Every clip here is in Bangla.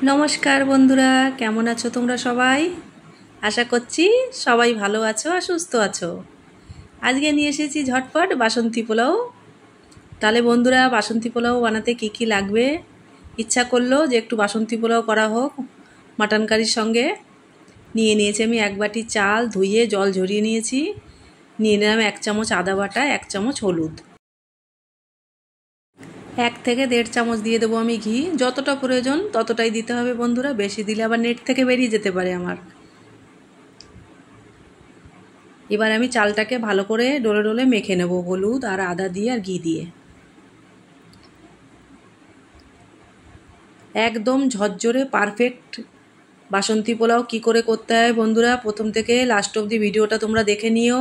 নমস্কার বন্ধুরা, কেমন আছো তোমরা সবাই? আশা করছি সবাই ভালো আছো আর সুস্থ আছো। আজকে নিয়ে এসেছি ঝটপট বাসন্তী পোলাও। তাহলে বন্ধুরা, বাসন্তী পোলাও বানাতে কি কি লাগবে? ইচ্ছা করলো যে একটু বাসন্তী পোলাও করা হোক মাটন কারির সঙ্গে। নিয়েছি আমি 1 বাটি চাল, ধুয়ে জল ঝরিয়ে নিয়েছি। নিয়ে নিলাম 1 চামচ আদা বাটা, 1 চামচ হলুদ, 1 থেকে 1.5 চামচ দিয়ে দেবো আমি ঘি। যতটা প্রয়োজন ততটাই দিতে হবে বন্ধুরা, বেশি দিলে আবার নেট থেকে বেরিয়ে যেতে পারে আমার। এবার আমি চালটাকে ভালো করে ডলে ডলে মেখে নেব হলুদ আর আদা দিয়ে আর ঘি দিয়ে। একদম ঝরঝরে পারফেক্ট বাসন্তী পোলাও কি করে করতে হয় বন্ধুরা, প্রথম থেকে লাস্ট অবধি ভিডিওটা তোমরা দেখে নিও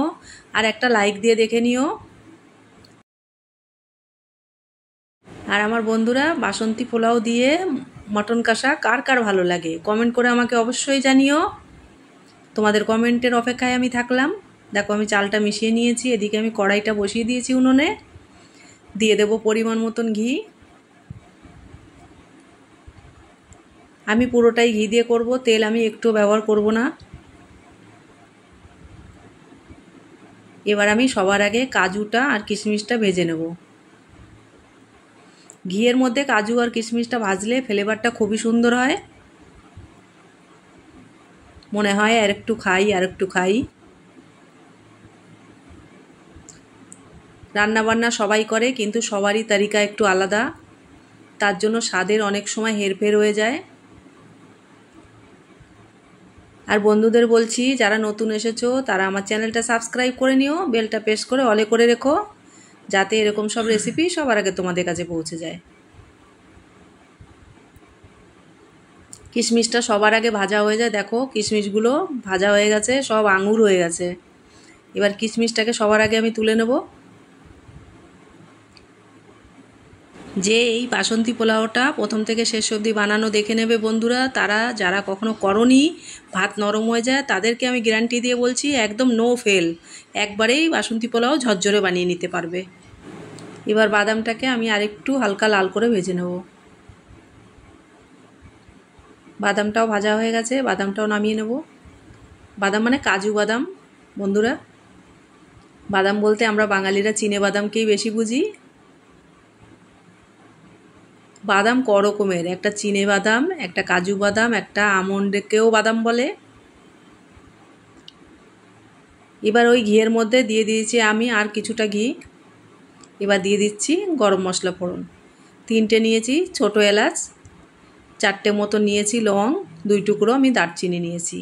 আর একটা লাইক দিয়ে দেখে নিও। আর আমার বন্ধুরা, বাসন্তী পোলাও দিয়ে মটন কষা কার কার ভালো লাগে কমেন্ট করে আমাকে অবশ্যই জানিও। তোমাদের কমেন্টের অপেক্ষায় আমি থাকলাম। দেখো, আমি চালটা মিশিয়ে নিয়েছি, এদিকে আমি কড়াইটা বসিয়ে দিয়েছি উনুনে। দিয়ে দেব পরিমাণ মতন ঘি। আমি পুরোটাই ঘি দিয়ে করব, তেল আমি একটু ব্যবহার করব না। এবার আমি সবার আগে কাজুটা আর কিশমিশটা ভেজে নেব। ঘিয়ের মধ্যে কাজু আর কিশমিশটা ভাজলে ফ্লেভারটা খুবই সুন্দর হয়। মনে হয় আর একটু খাই। রান্না বান্না সবাই করে, কিন্তু সবারই তরিকা একটু আলাদা, তার জন্য স্বাদের অনেক সময় হেরফের হয়ে যায়। আর বন্ধুদের বলছি, যারা নতুন এসেছো তারা আমার চ্যানেলটা সাবস্ক্রাইব করে নিও, বেলটা প্রেস করে অলে করে রেখো, যাতে এরকম সব রেসিপি সবার আগে তোমাদের কাছে পৌঁছে যায়। কিশমিশটা সবার আগে ভাজা হয়ে যায়। দেখো, কিশমিশগুলো ভাজা হয়ে গেছে, সব আঙুর হয়ে গেছে। এবার কিশমিশটাকে সবার আগে আমি তুলে নেব। যে এই বাসন্তী পোলাওটা প্রথম থেকে শেষ অবধি বানানো দেখে নেবে বন্ধুরা, তারা যারা কখনো করনি, ভাত নরম হয়ে যায়, তাদেরকে আমি গ্যারান্টি দিয়ে বলছি একদম নো ফেল, একবারেই বাসন্তী পোলাও ঝরঝরে বানিয়ে নিতে পারবে। এবার বাদামটাকে আমি আরেকটু হালকা লাল করে ভেজে নেব। বাদামটাও ভাজা হয়ে গেছে, বাদামটাও নামিয়ে নেব। বাদাম মানে কাজু বাদাম বন্ধুরা। বাদাম বলতে আমরা বাঙালিরা চিনে বাদামকেই বেশি বুঝি। বাদাম ক রকমের, একটা চিনে বাদাম, একটা কাজু বাদাম, একটা আমন্ডকেও বাদাম বলে। এবার ওই ঘিয়ের মধ্যে দিয়ে দিয়েছি আমি আর কিছুটা ঘি। এবার দিয়ে দিচ্ছি গরম মশলা ফোড়ন। 3টে নিয়েছি ছোট এলাচ, 4টে মতো নিয়েছি লং, 2 টুকরো আমি দারচিনি নিয়েছি,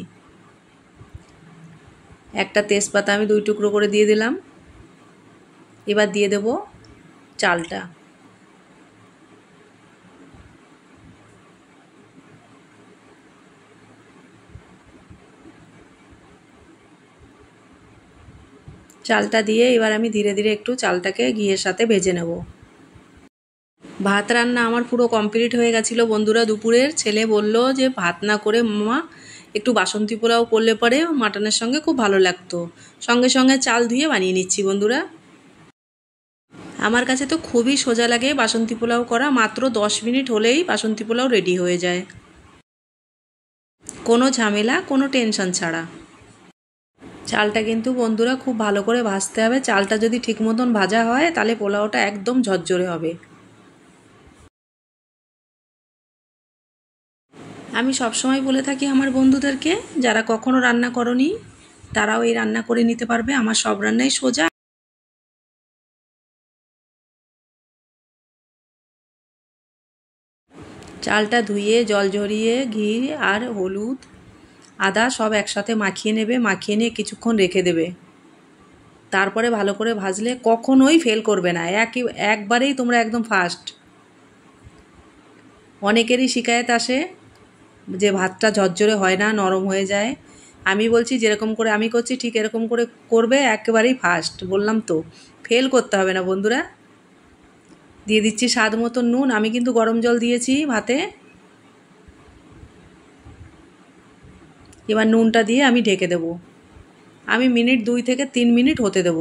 একটা তেজপাতা আমি 2 টুকরো করে দিয়ে দিলাম। এবার দিয়ে দেব চালটা। চালটা দিয়ে এবার আমি ধীরে ধীরে একটু চালটাকে ঘিয়ের সাথে ভেজে নেব। ভাত রান্না আমার পুরো কমপ্লিট হয়ে গেছিলো বন্ধুরা দুপুরের। ছেলে বলল যে ভাত না করে মামা একটু বাসন্তী পোলাও করলে পরে মাটনের সঙ্গে খুব ভালো লাগতো। সঙ্গে সঙ্গে চাল ধুয়ে বানিয়ে নিচ্ছি বন্ধুরা। আমার কাছে তো খুবই সোজা লাগে বাসন্তী পোলাও করা, মাত্র 10 মিনিট হলেই বাসন্তী পোলাও রেডি হয়ে যায়, কোনো ঝামেলা, কোনো টেনশন ছাড়া। চালটা কিন্তু বন্ধুরা খুব ভালো করে ভাজতে হবে। চালটা যদি ঠিক মতন ভাজা হয় তাহলে পোলাওটা একদম ঝরঝরে হবে। আমি সবসময় বলে থাকি আমার বন্ধুদেরকে, যারা কখনো রান্না করনি তারাও এই রান্না করে নিতে পারবে, আমার সব রান্নাই সোজা। চালটা ধুয়ে জল ঝরিয়ে ঘি আর হলুদ আদা সব একসাথে মাখিয়ে নেবে, মাখিয়ে নিয়ে কিছুক্ষণ রেখে দেবে। তারপরে ভালো করে ভাজলে কখনোই ফেল করবে না, একবারেই তোমরা একদম ফার্স্ট। অনেকেরই শিকায়ত আসে যে ভাতটা ঝরঝরে হয় না, নরম হয়ে যায়। আমি বলছি যেরকম করে আমি করছি ঠিক এরকম করে করবে, একেবারেই ফার্স্ট। বললাম তো, ফেল করতে হবে না বন্ধুরা। দিয়ে দিচ্ছি স্বাদ মতো নুন। আমি কিন্তু গরম জল দিয়েছি ভাতে। এবার নুনটা দিয়ে আমি ঢেকে দেব। আমি মিনিট 2 থেকে 3 মিনিট হতে দেব।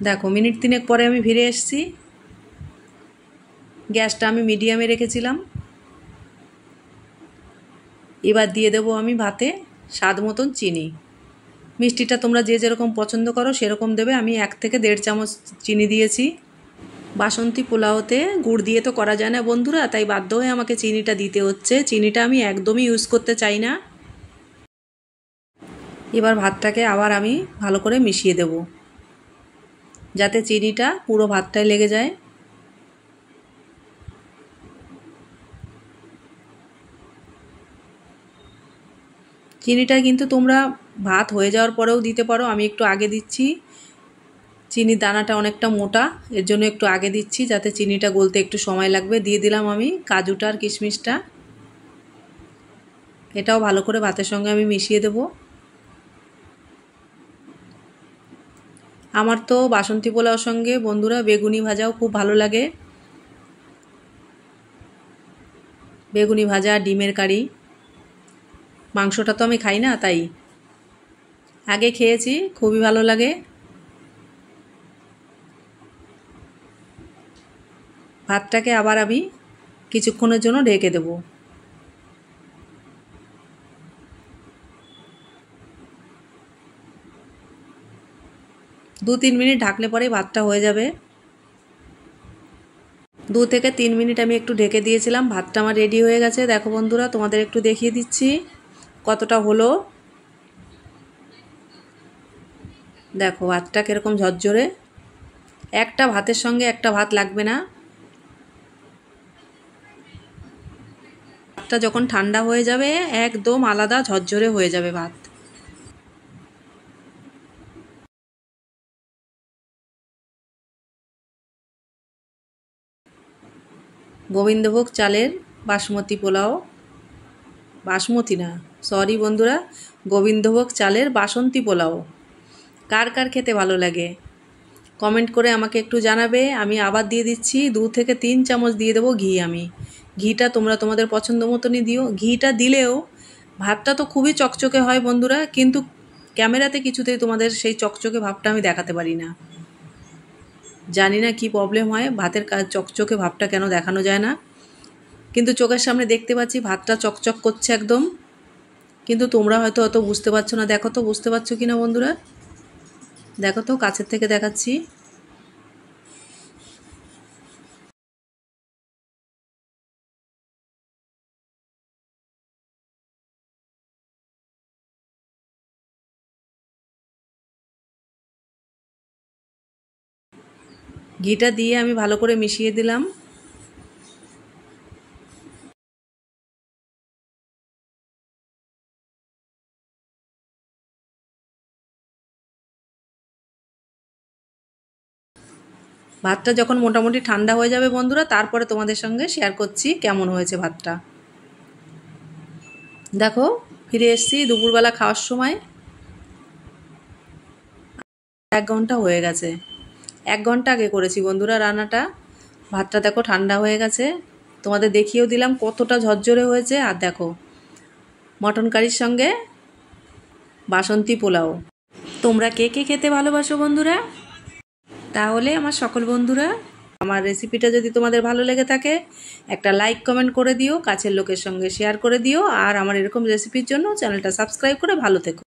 দেখো, মিনিট 3 পরে আমি ফিরে এসেছি। গ্যাসটা আমি মিডিয়ামে রেখেছিলাম। এবার দিয়ে দেবো আমি ভাতে স্বাদ মতন চিনি। মিষ্টিটা তোমরা যে যেরকম পছন্দ করো সেরকম দেবে। আমি 1 থেকে 1.5 চামচ চিনি দিয়েছি। বাসন্তী পোলাওতে গুড় দিয়ে তো করা যায় না বন্ধুরা, তাই বাধ্য হয়ে আমাকে চিনিটা দিতে হচ্ছে। চিনিটা আমি একদমই ইউজ করতে চাই না। এবার ভাতটাকে আবার আমি ভালো করে মিশিয়ে দেব, যাতে চিনিটা পুরো ভাতটায় লেগে যায়। চিনিটা কিন্তু তোমরা ভাত হয়ে যাওয়ার পরেও দিতে পারো, আমি একটু আগে দিচ্ছি। চিনির দানাটা অনেকটা মোটা, এর জন্য একটু আগে দিচ্ছি যাতে চিনিটা গলতে একটু সময় লাগবে। দিয়ে দিলাম আমি কাজুটা আর কিশমিশটা। এটাও ভালো করে ভাতের সঙ্গে আমি মিশিয়ে দেব। আমার তো বাসন্তী পোলাওর সঙ্গে বন্ধুরা বেগুনি ভাজাও খুব ভালো লাগে। বেগুনি ভাজা, ডিমের কারি। মাংসটা তো আমি খাই না, তাই আগে খেয়েছি, খুবই ভালো লাগে। ভাতটাকে আবার আমি কিছুক্ষণের জন্য ঢেকে দেব। 2-3 মিনিট ঢাকলে পরেই ভাতটা হয়ে যাবে। 2 থেকে 3 মিনিট আমি একটু ঢেকে দিয়েছিলাম। ভাতটা আমার রেডি হয়ে গেছে। দেখো বন্ধুরা, তোমাদের একটু দেখিয়ে দিচ্ছি কতটা হলো। দেখো ভাতটা কীরকম ঝরঝরে। একটা ভাতের সঙ্গে একটা ভাত লাগবে না। ভাতটা যখন ঠান্ডা হয়ে যাবে একদম আলাদা ঝরঝরে হয়ে যাবে ভাত। গোবিন্দভোগ চালের বাসমতি পোলাও, বাসমতি না, সরি বন্ধুরা, গোবিন্দভোগ চালের বাসন্তী পোলাও কার কার খেতে ভালো লাগে কমেন্ট করে আমাকে একটু জানাবে। আমি আবার দিয়ে দিচ্ছি 2 থেকে 3 চামচ দিয়ে দেবো ঘি। আমি ঘিটা তোমরা তোমাদের পছন্দ মতনই দিও। ঘিটা দিলেও ভাতটা তো খুবই চকচকে হয় বন্ধুরা, কিন্তু ক্যামেরাতে কিছুতেই তোমাদের সেই চকচকে ভাবটা আমি দেখাতে পারি না। জানি না কি প্রবলেম হয়, ভাতের চকচকে ভাবটা কেন দেখানো যায় না। কিন্তু চোখের সামনে দেখতে পাচ্ছি ভাতটা চকচক করছে একদম, কিন্তু তোমরা হয়তো অত বুঝতে পারছো না। দেখো তো বুঝতে পারছো কি না বন্ধুরা, দেখো তো কাছের থেকে দেখাচ্ছি। ঘিটা দিয়ে আমি ভালো করে মিশিয়ে দিলাম। ভাতটা যখন মোটামুটি ঠান্ডা হয়ে যাবে বন্ধুরা, তারপরে তোমাদের সঙ্গে শেয়ার করছি কেমন হয়েছে ভাতটা। দেখো ফিরে এসেছি দুপুরবেলা খাওয়ার সময়। 1 ঘন্টা হয়ে গেছে। 1 ঘন্টা আগে করেছি বন্ধুরা রান্নাটা। ভাতটা দেখো ঠান্ডা হয়ে গেছে, তোমাদের দেখিয়েও দিলাম কতটা ঝরঝরে হয়েছে। আর দেখো মটন কারির সঙ্গে বাসন্তী পোলাও। তোমরা কে কে খেতে ভালোবাসো বন্ধুরা? তাহলে আমার সকল বন্ধুরা, আমার রেসিপিটা যদি তোমাদের ভালো লেগে থাকে একটা লাইক কমেন্ট করে দিও, কাছের লোকের সঙ্গে শেয়ার করে দিও, আর আমার এরকম রেসিপির জন্য চ্যানেলটা সাবস্ক্রাইব করে ভালো থেকো।